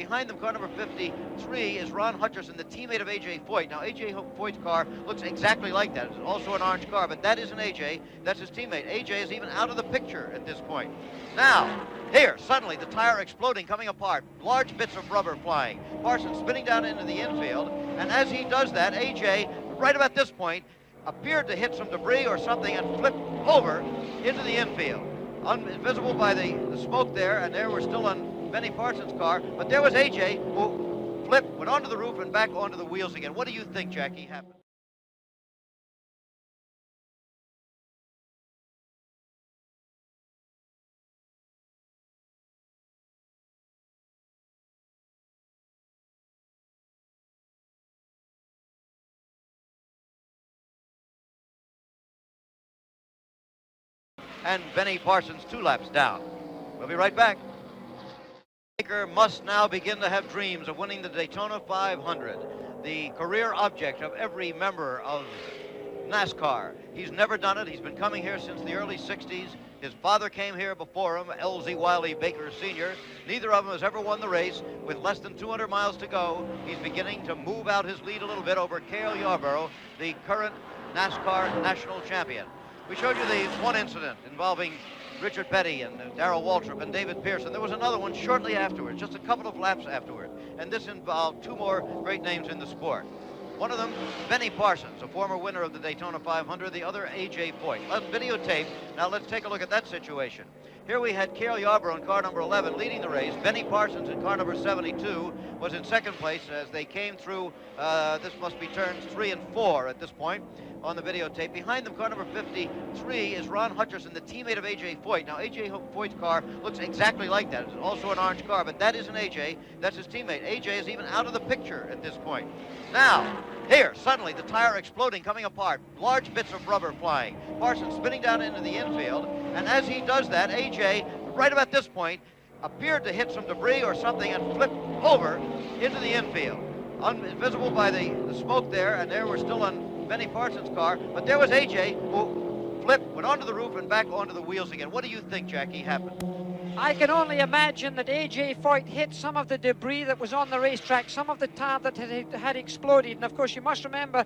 Behind them, car number 53 is Ron Hutcherson, the teammate of A.J. Foyt. Now, A.J. Foyt's car looks exactly like that. It's also an orange car, but that isn't A.J. That's his teammate. A.J. is even out of the picture at this point. Now, here, suddenly, the tire exploding, coming apart. Large bits of rubber flying. Parsons spinning down into the infield, and as he does that, A.J., right about this point, appeared to hit some debris or something and flipped over into the infield. Invisible by the smoke there, and there we're still on Benny Parsons' car, but there was A.J. who flipped, went onto the roof and back onto the wheels again. What do you think, Jackie, happened? And Benny Parsons 2 laps down. We'll be right back. Baker must now begin to have dreams of winning the Daytona 500, the career object of every member of NASCAR. He's never done it. He's been coming here since the early 60s. His father came here before him, L.Z. Wiley Baker Sr. Neither of them has ever won the race. With less than 200 miles to go, he's beginning to move out his lead a little bit over Cale Yarborough, the current NASCAR national champion. We showed you the one incident involving Richard Petty and Darrell Waltrip and David Pearson. There was another one shortly afterwards, just a couple of laps afterward. And this involved 2 more great names in the sport. One of them, Benny Parsons, a former winner of the Daytona 500, the other, A.J. Foyt. Let's videotape. Now let's take a look at that situation. Here we had Cale Yarborough in car number 11 leading the race. Benny Parsons in car number 72 was in second place as they came through, this must be turns 3 and 4 at this point on the videotape. Behind them, car number 53 is Ron Hutcherson, the teammate of A.J. Foyt. Now, A.J. Foyt's car looks exactly like that. It's also an orange car, but that isn't A.J. That's his teammate. A.J. is even out of the picture at this point. Now, here, suddenly, the tire exploding, coming apart. Large bits of rubber flying. Parsons spinning down into the infield, and as he does that, A.J., right about this point, appeared to hit some debris or something and flipped over into the infield. Invisible by the smoke there, and there we're still on Benny Parsons' car, but there was A.J. who flipped, went onto the roof and back onto the wheels again. What do you think, Jackie, happened? I can only imagine that A.J. Foyt hit some of the debris that was on the racetrack, some of the tire that had exploded, and of course you must remember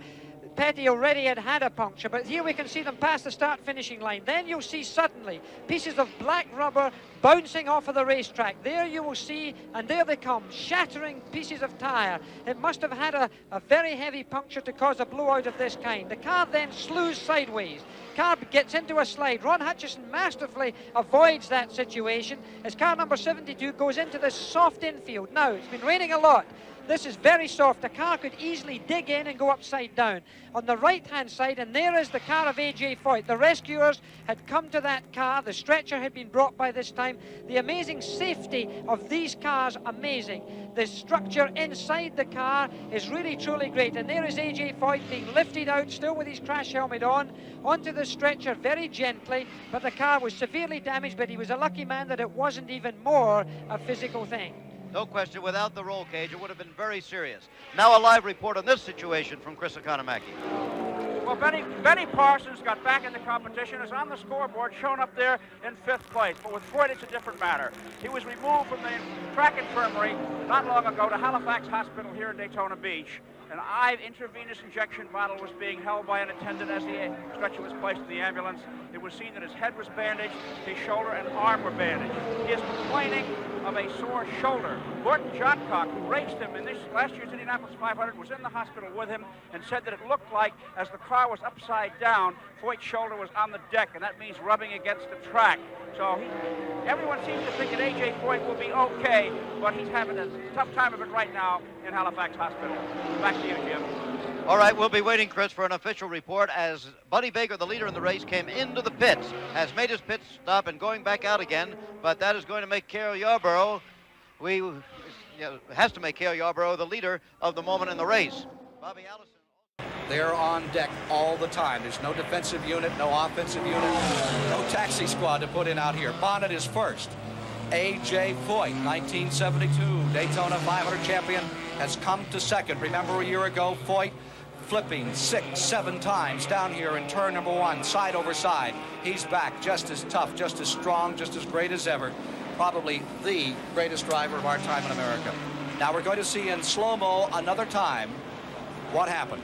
Petty already had a puncture, but here we can see them past the start-finishing line. Then you'll see suddenly pieces of black rubber bouncing off of the racetrack. There you will see, and there they come, shattering pieces of tire. It must have had a very heavy puncture to cause a blowout of this kind. The car then slews sideways. Car gets into a slide. Ron Hutcherson masterfully avoids that situation as car number 72 goes into this soft infield. Now, it's been raining a lot. This is very soft. The car could easily dig in and go upside down. On the right-hand side, and there is the car of A.J. Foyt. The rescuers had come to that car. The stretcher had been brought by this time. The amazing safety of these cars, amazing. The structure inside the car is really, truly great. And there is A.J. Foyt being lifted out, still with his crash helmet on, onto the stretcher very gently. But the car was severely damaged, but he was a lucky man that it wasn't even more a physical thing. No question, without the roll cage, it would have been very serious. Now a live report on this situation from Chris Economaki. Well, Benny Parsons got back in the competition, is on the scoreboard, shown up there in 5th place. But with Foyt, it's a different matter. He was removed from the track infirmary not long ago to Halifax Hospital here in Daytona Beach. An intravenous injection bottle was being held by an attendant as the stretcher was placed in the ambulance. It was seen that his head was bandaged, his shoulder and arm were bandaged. He is complaining of a sore shoulder. Gordon Johncock, who raced him in this last year's Indianapolis 500, was in the hospital with him and said that it looked like, as the car was upside down, Foyt's shoulder was on the deck, and that means rubbing against the track. So everyone seems to think that A.J. Foyt will be okay, but he's having a tough time of it right now in Halifax Hospital. Back to you, Jim. All right, we'll be waiting, Chris, for an official report as Buddy Baker, the leader in the race, came into the pits, has made his pit stop and going back out again, but that is going to make Cale Yarborough, has to make Cale Yarborough the leader of the moment in the race. Bobby Allison. They're on deck all the time. There's no defensive unit, no offensive unit, no taxi squad to put in out here. Bonnet is first. A.J. Foyt, 1972 Daytona 500 champion, has come to second. Remember a year ago, Foyt flipping 6, 7 times down here in turn number 1, side over side. He's back just as tough, just as strong, just as great as ever. Probably the greatest driver of our time in America. Now we're going to see in slow-mo another time what happened.